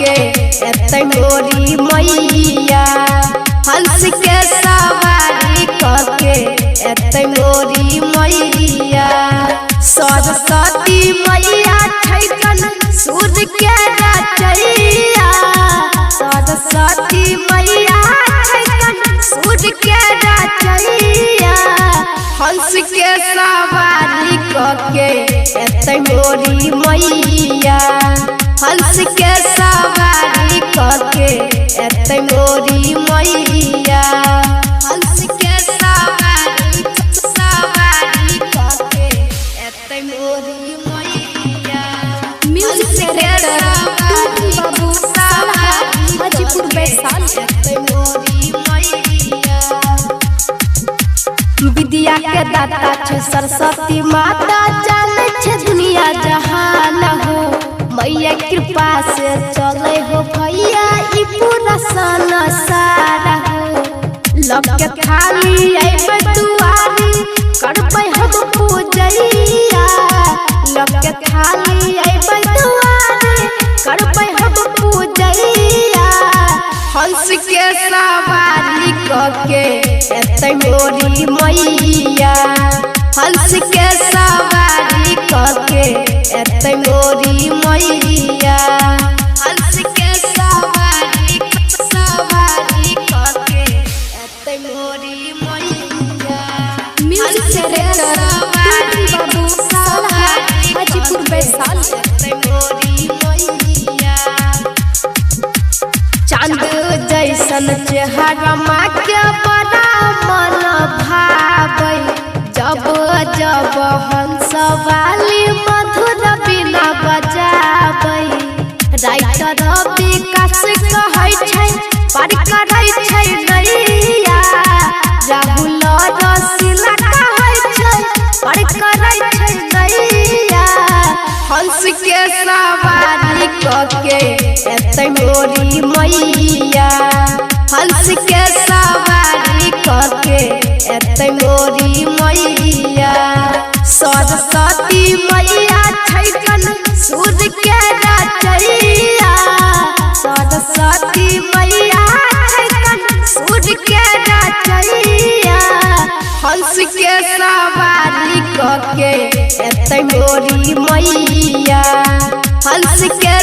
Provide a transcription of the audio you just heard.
के एते मोरी मैया हंस के सवारी के एते मोरी मैया सरस्वती मैया छैकन सूर्य के रचैया सरस्वती मैया छैकन सूर्य के रचैया हंस के सवारी के एते मोरी मैया हंस के सवारी के एते मोरी मैया हंस के सवारी के एते मोरी मैया म्यूजिक डायरेक्टर बाबू साहब हाजीपुर वैशाली एते मोरी मैया विद्या के दाता छे सरस्वती माता जाने छे दुनिया जहान हो मैया कृपा से चले हो भैया ई पूरा संसार हो लग के थाली अइबे दुआरी करबै हम पूजैया लग के थाली अइबे दुआरी करबै हम पूजैया हंस के सवारी के एते मोरी मैया हंस के सवारी के एते मोरी मैया हंस के सवारी के एते मोरी मैया म्यूजिक डायरेक्टर बाबू साहब हाजीपुर वैशाली एते मोरी मैया चांद जैसन चेहरा माँ के बड़ा मन भावे जब जब हंस वाली मधुर बिना बजावे राइटर विकास कहै छै पार करै छै नैया राहुल रसीला कहै छै पार करै छै नैया हंस के सवारी के एते मोरी मैया हंस के सवारी के एते मोरी मैया सरस्वती मैया छैकन सूर्य के रचैया सरस्वती मैया छैकन सूर्य के रचैया हंस के सवारी के एते मोरी मैया हंस के